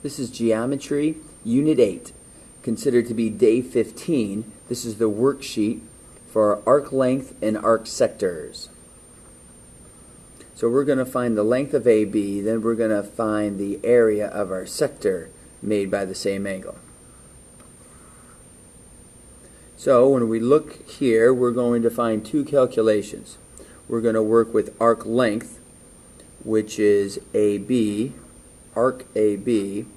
This is Geometry, Unit 8, considered to be Day 15. This is the worksheet for arc length and arc sectors. So we're going to find the length of AB, then we're going to find the area of our sector made by the same angle. So when we look here, we're going to find two calculations. We're going to work with arc length, which is AB, arc AB,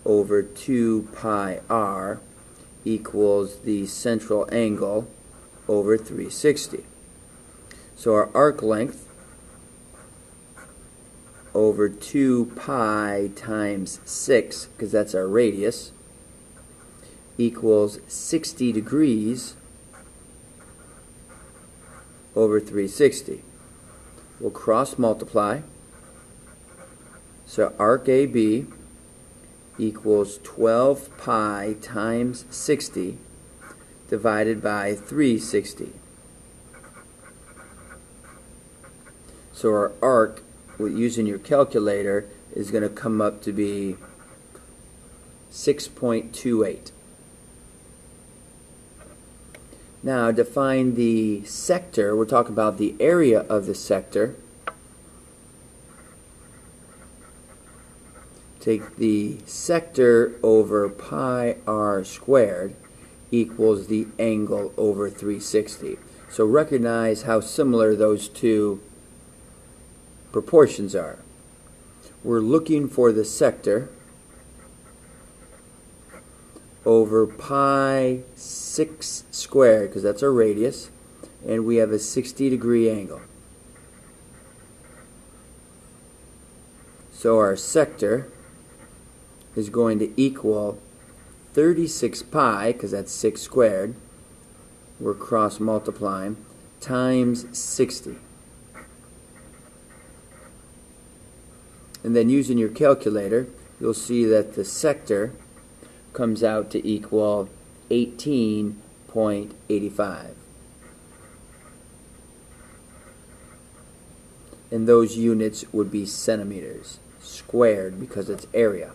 over 2 pi r equals the central angle over 360. So our arc length over 2 pi times 6, because that's our radius, equals 60 degrees over 360. We'll cross multiply. So arc AB equals 12 pi times 60 divided by 360. So our arc, with using your calculator, is going to come up to be 6.28. Now to find the sector, we're talking about the area of the sector. Take the sector over pi r squared equals the angle over 360. So recognize how similar those two proportions are. We're looking for the sector over pi 6 squared, because that's our radius, and we have a 60-degree angle. So our sector is going to equal 36 pi, because that's 6 squared, we're cross multiplying, times 60. And then using your calculator, you'll see that the sector comes out to equal 18.85. And those units would be centimeters squared, because it's area.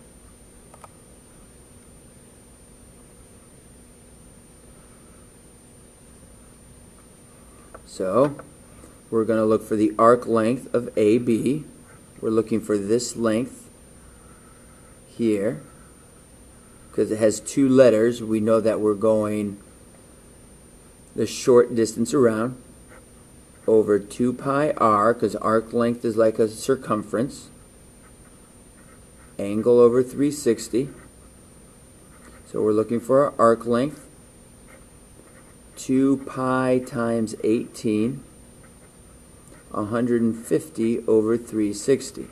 So we're going to look for the arc length of AB. We're looking for this length here. Because it has two letters, we know that we're going the short distance around over 2 pi r, because arc length is like a circumference, angle over 360. So we're looking for our arc length, 2 pi times 18, 150 over 360.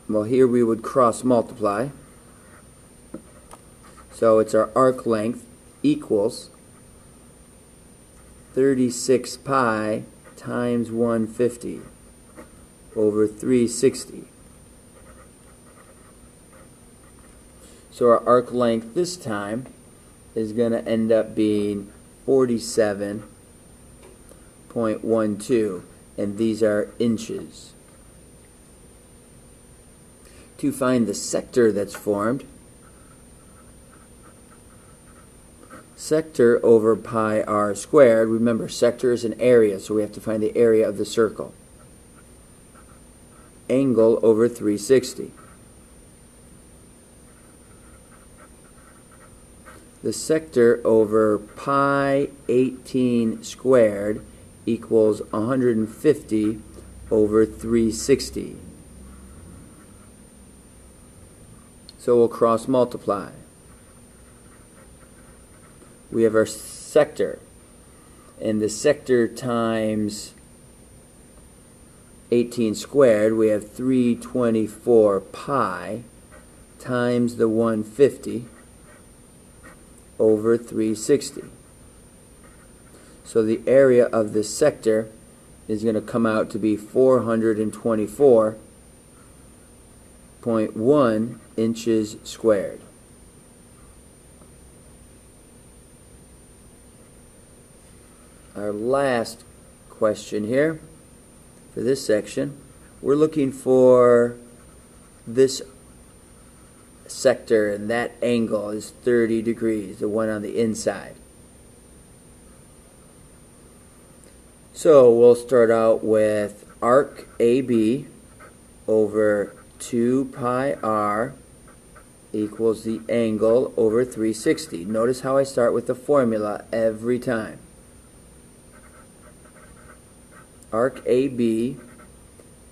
Well, here we would cross multiply. So it's our arc length equals 36 pi times 150 over 360. So our arc length this time is going to end up being 47.12, and these are inches. To find the sector that's formed, sector over pi r squared, remember sector is an area, so we have to find the area of the circle. Angle over 360. The sector over pi 18 squared equals 150 over 360. So we'll cross multiply. We have our sector, and the sector times 18 squared, we have 324 pi times the 150 over 360. So the area of this sector is going to come out to be 424.1 inches squared. Our last question here. for this section, we're looking for this sector, and that angle is 30 degrees, the one on the inside. So we'll start out with arc AB over 2 pi r equals the angle over 360. Notice how I start with the formula every time. Arc AB,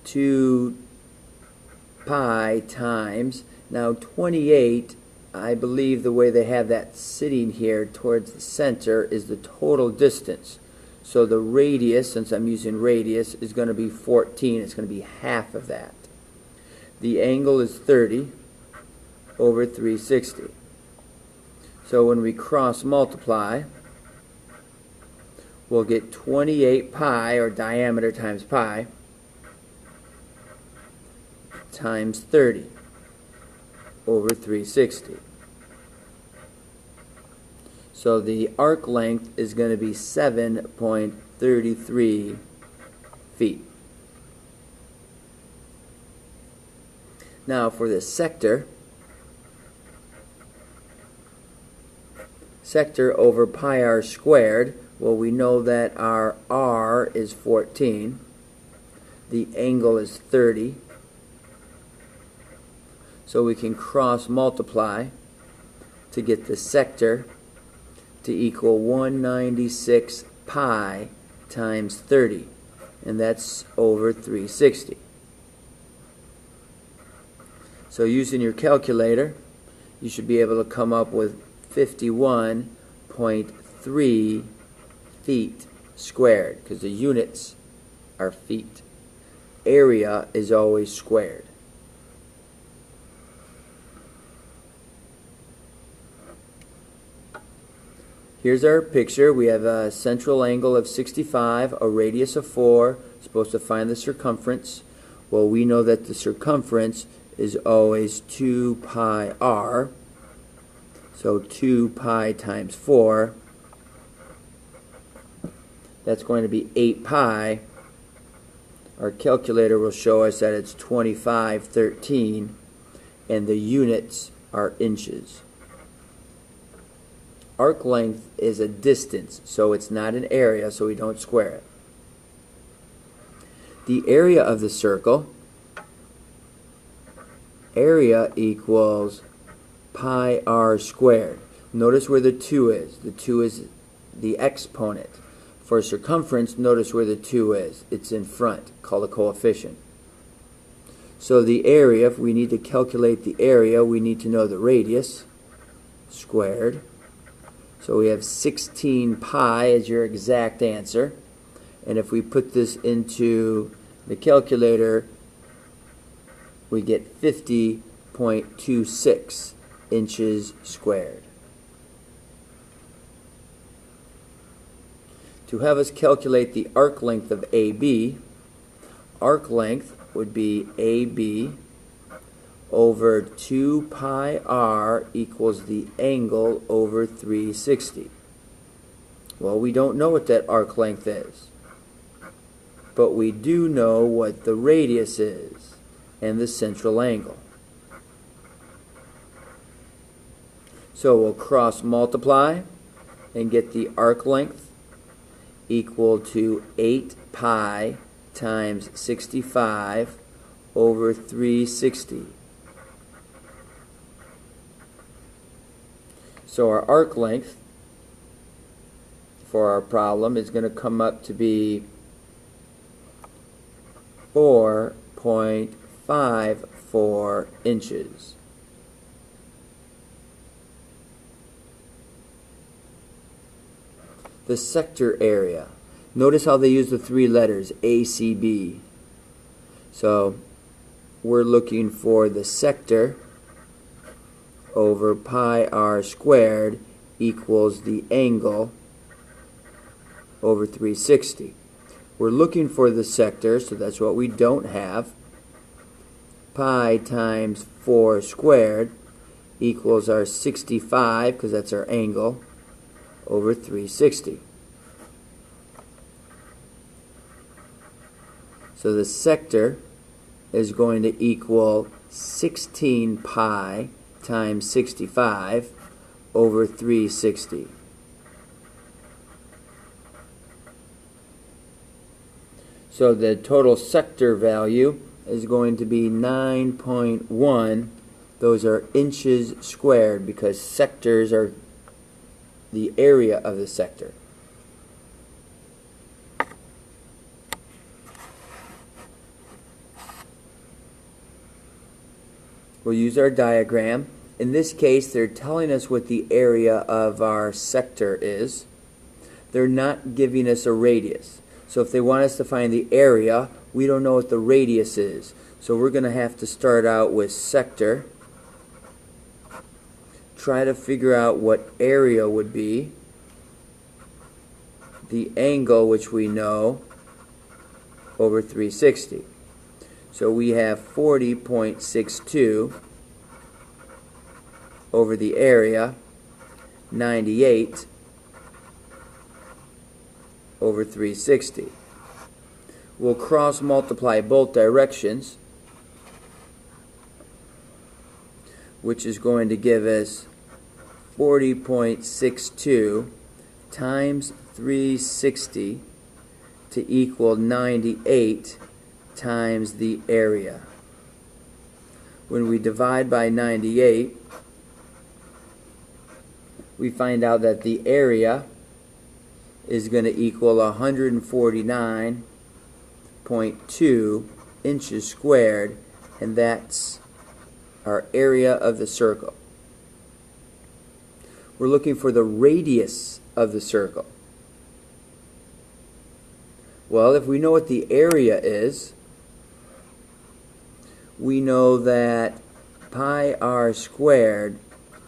2 pi times, now 28, I believe the way they have that sitting here towards the center is the total distance. So the radius, since I'm using radius, is going to be 14. It's going to be half of that. The angle is 30 over 360. So when we cross multiply, we'll get 28 pi, or diameter times pi, times 30 over 360. So the arc length is going to be 7.33 feet. Now for the sector over pi r squared, well, we know that our r is 14, the angle is 30, so we can cross multiply to get the sector to equal 196 pi times 30, and that's over 360. So using your calculator, you should be able to come up with 51.3 feet squared, because the units are feet. Area is always squared. Here's our picture. We have a central angle of 65, a radius of 4, supposed to find the circumference. Well, we know that the circumference is always 2 pi r, so 2 pi times 4, that's going to be 8 pi. Our calculator will show us that it's 2513, and the units are inches. Arc length is a distance, so it's not an area, so we don't square it. The area of the circle, area equals pi r squared. Notice where the 2 is. The 2 is the exponent. For circumference, notice where the 2 is. It's in front, called a coefficient. So the area, if we need to calculate the area, we need to know the radius squared. So we have 16 pi as your exact answer. And if we put this into the calculator, we get 50.26 inches squared. To have us calculate the arc length of AB, arc length would be AB over 2 pi r equals the angle over 360. Well, we don't know what that arc length is, but we do know what the radius is and the central angle. So we'll cross multiply and get the arc length equal to 8 pi times 65 over 360. So our arc length for our problem is going to come up to be 4.54 inches. The sector area. Notice how they use the 3 letters, ACB. So we're looking for the sector over pi r squared equals the angle over 360. We're looking for the sector, so that's what we don't have. Pi times 4 squared equals our 65, because that's our angle, over 360. So the sector is going to equal 16 pi times 65 over 360. So the total sector value is going to be 9.1. Those are inches squared because sectors are the area of the sector. We'll use our diagram. In this case, they're telling us what the area of our sector is. They're not giving us a radius. So if they want us to find the area, we don't know what the radius is. So we're going to have to start out with sector. Try to figure out what area would be. The angle, which we know, over 360. So we have 40.62 over the area, 98 over 360. We'll cross multiply both directions, which is going to give us 40.62 times 360 to equal 98 times the area. When we divide by 98, we find out that the area is going to equal 149.2 inches squared, and that's our area of the circle. We're looking for the radius of the circle. Well, if we know what the area is, we know that pi r squared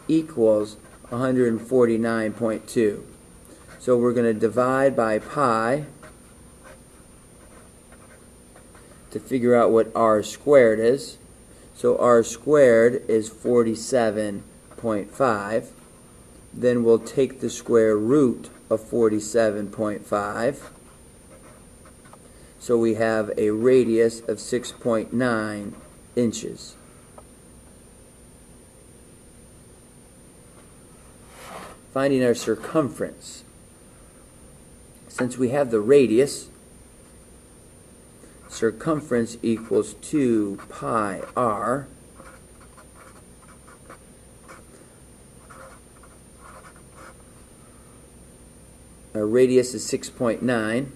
equals 149.2. So we're going to divide by pi to figure out what r squared is. So r squared is 47.5. Then we'll take the square root of 47.5. So we have a radius of 6.9 inches. Finding our circumference. Since we have the radius, circumference equals 2 pi r. Our radius is 6.9.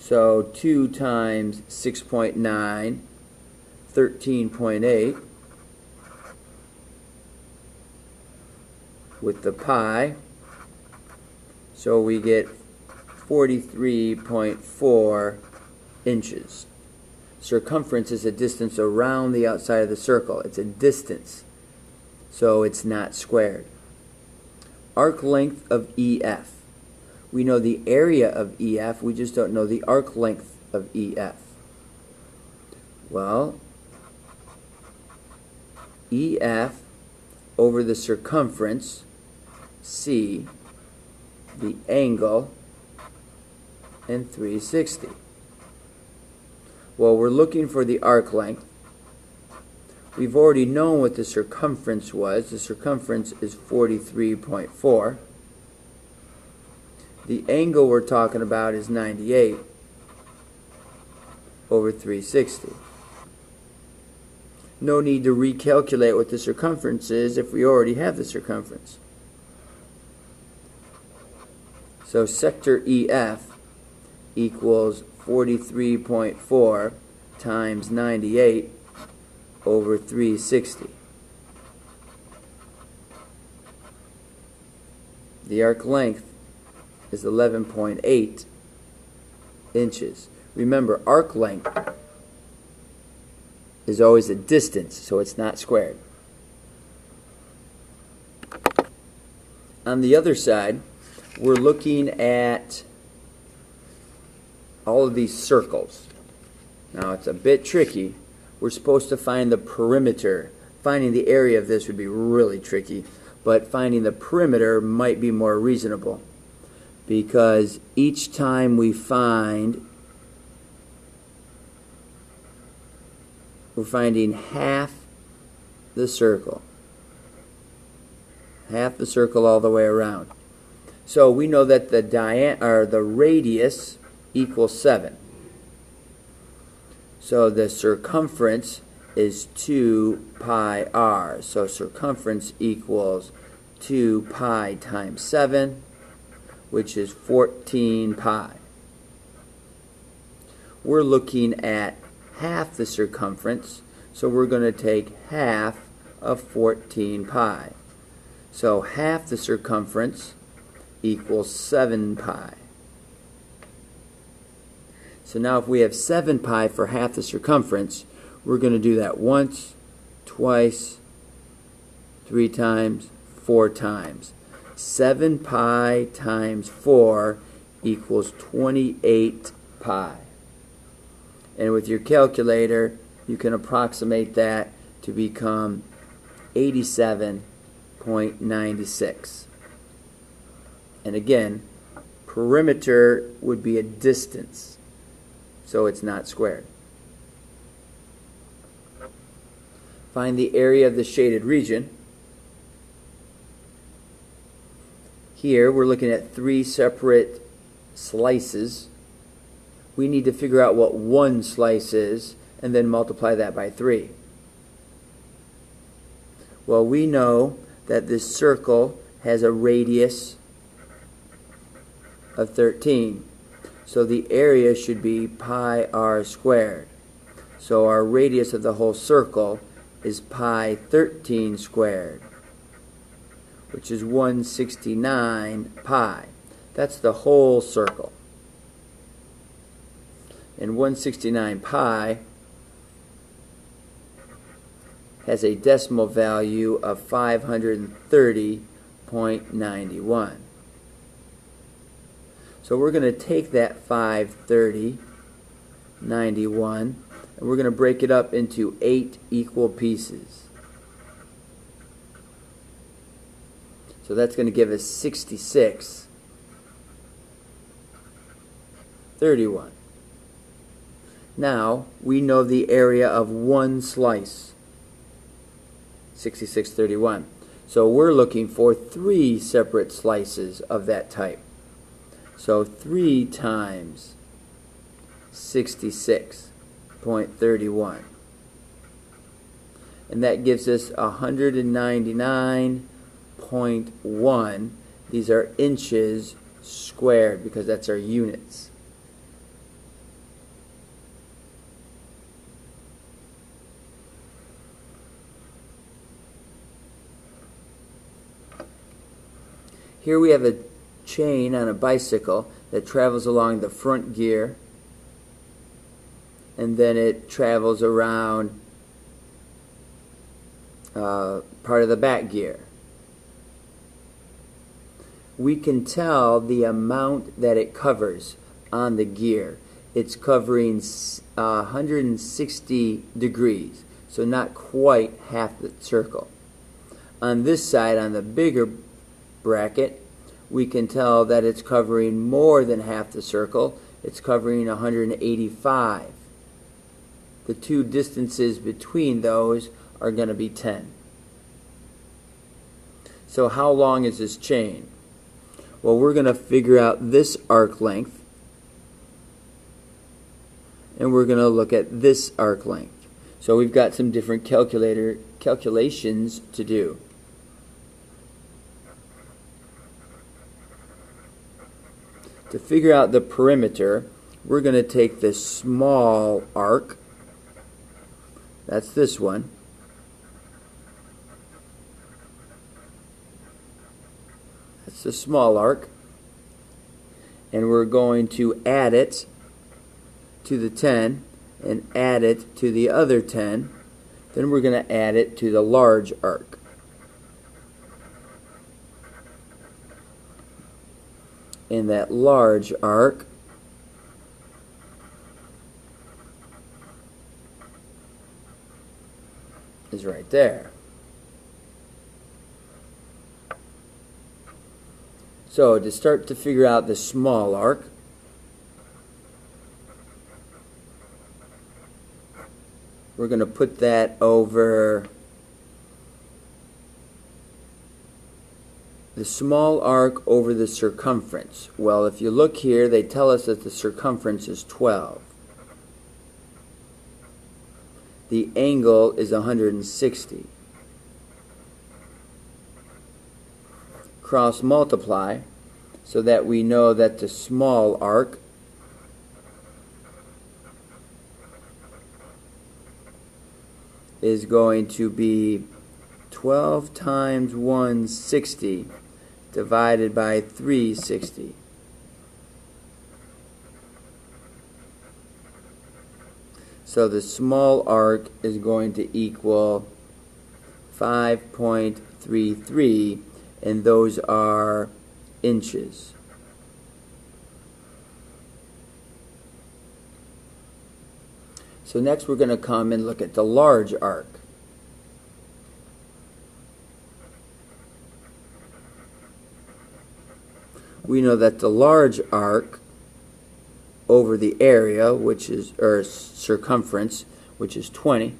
So 2 times 6.9, 13.8. With the pi, so we get 43.4 inches. Circumference is a distance around the outside of the circle. It's a distance, so it's not squared. Arc length of EF. We know the area of EF, we just don't know the arc length of EF. Well, EF over the circumference, C, the angle, and 360. Well, we're looking for the arc length. We've already known what the circumference was. The circumference is 43.4. The angle we're talking about is 98 over 360. No need to recalculate what the circumference is if we already have the circumference. So sector EF equals 43.4 times 98 over 360. The arc length is 11.8 inches. Remember, arc length is always a distance, so it's not squared. On the other side, we're looking at all of these circles. Now, it's a bit tricky. We're supposed to find the perimeter. Finding the area of this would be really tricky, but finding the perimeter might be more reasonable. because each time we find, we're finding half the circle. Half the circle all the way around. So we know that the radius equals 7. So the circumference is 2 pi r. So circumference equals 2 pi times 7, which is 14 pi. We're looking at half the circumference, so we're going to take half of 14 pi. So half the circumference equals 7 pi. So now if we have 7 pi for half the circumference, we're going to do that once, twice, 3 times, 4 times. 7 pi times 4 equals 28 pi. And with your calculator, you can approximate that to become 87.96. And again, perimeter would be a distance, so it's not squared. Find the area of the shaded region. Here we're looking at 3 separate slices. We need to figure out what one slice is and then multiply that by 3. Well, we know that this circle has a radius of 13. So the area should be pi r squared. So our radius of the whole circle is pi 13 squared, which is 169 pi. That's the whole circle. And 169 pi has a decimal value of 530.91. So we're going to take that 530.91 and we're going to break it up into 8 equal pieces. So that's going to give us 66.31. Now we know the area of one slice, 66.31. So we're looking for 3 separate slices of that type. So 3 times 66.31. And that gives us 199.1. These are inches squared because that's our units. Here we have a chain on a bicycle that travels along the front gear, and then it travels around part of the back gear. We can tell the amount that it covers on the gear. It's covering 160 degrees, so not quite half the circle. On this side, on the bigger bracket, we can tell that it's covering more than half the circle. It's covering 185. The two distances between those are going to be 10. So how long is this chain? Well, we're going to figure out this arc length, and we're going to look at this arc length. So we've got some different calculations to do. To figure out the perimeter, we're going to take this small arc, that's this one, that's the small arc, and we're going to add it to the 10 and add it to the other 10. Then we're going to add it to the large arc. And that large arc is right there. So to start to figure out the small arc, we're going to put that over the small arc over the circumference. Well, if you look here, they tell us that the circumference is 12. The angle is 160. Cross multiply so that we know that the small arc is going to be 12 times 160 divided by 360. So the small arc is going to equal 5.33, and those are inches. So next we're going to come and look at the large arc. We know that the large arc over the area, which is, or circumference, which is 20,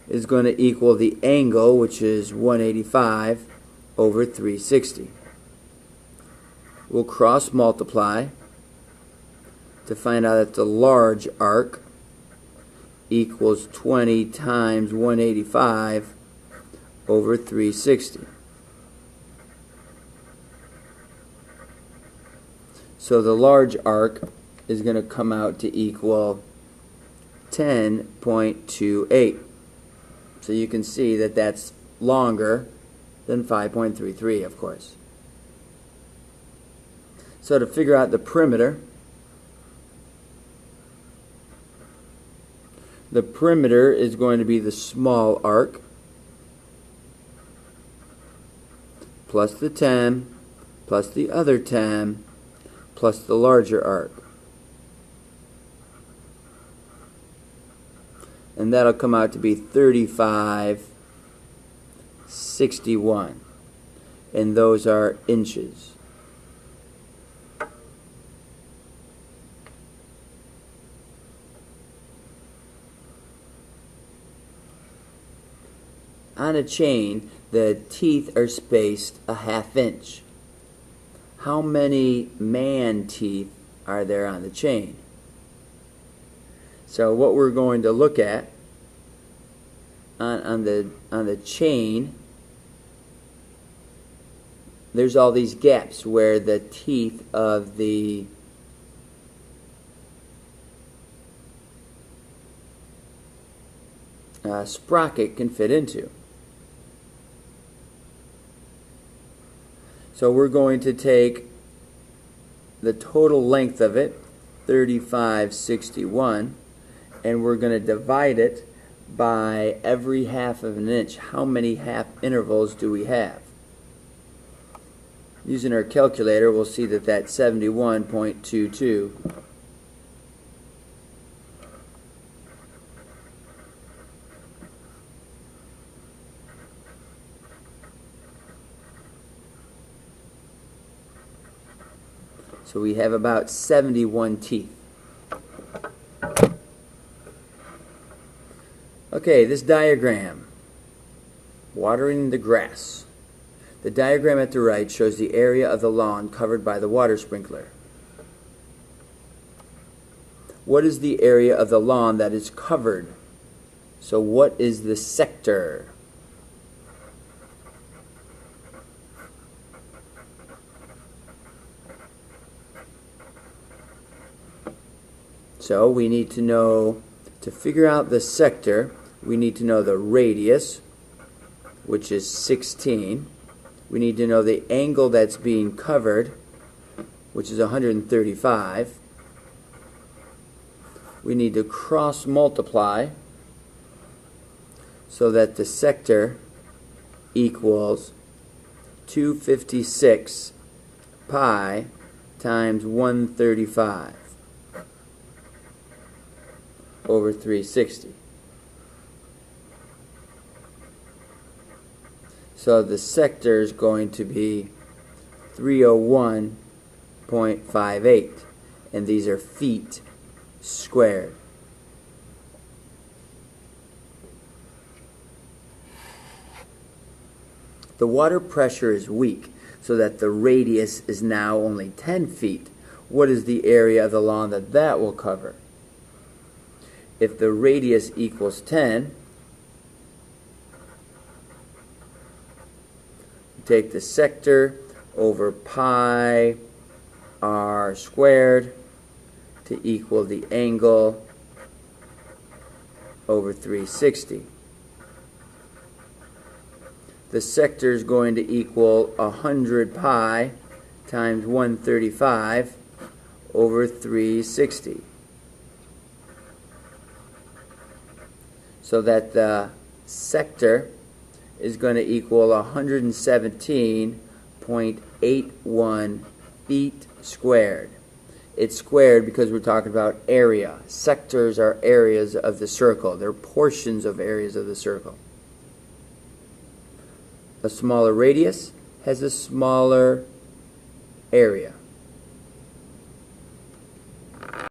is going to equal the angle, which is 185 over 360. We'll cross multiply to find out that the large arc equals 20 times 185 over 360. So the large arc is going to come out to equal 10.28. So you can see that that's longer than 5.33, of course. So to figure out the perimeter is going to be the small arc plus the 10 plus the other 10 plus the larger arc. And that'll come out to be 35.61. And those are inches. On a chain, the teeth are spaced a ½ inch. How many man teeth are there on the chain? So what we're going to look at on the chain, there's all these gaps where the teeth of the sprocket can fit into. So we're going to take the total length of it, 35.61, and we're going to divide it by every ½ of an inch. How many half intervals do we have? Using our calculator, we'll see that that's 71.22. So we have about 71 teeth. Okay, this diagram, watering the grass. The diagram at the right shows the area of the lawn covered by the water sprinkler. What is the area of the lawn that is covered? So what is the sector? So we need to know, to figure out the sector, we need to know the radius, which is 16. We need to know the angle that's being covered, which is 135. We need to cross multiply so that the sector equals 256 pi times 135 over 360. So the sector is going to be 301.58, and these are feet squared. The water pressure is weak, so that the radius is now only 10 feet. What is the area of the lawn that will cover? If the radius equals 10, take the sector over pi r squared to equal the angle over 360. The sector is going to equal 100 pi times 135 over 360. So that the sector is going to equal 117.81 feet squared. It's squared because we're talking about area. Sectors are areas of the circle. They're portions of areas of the circle. A smaller radius has a smaller area.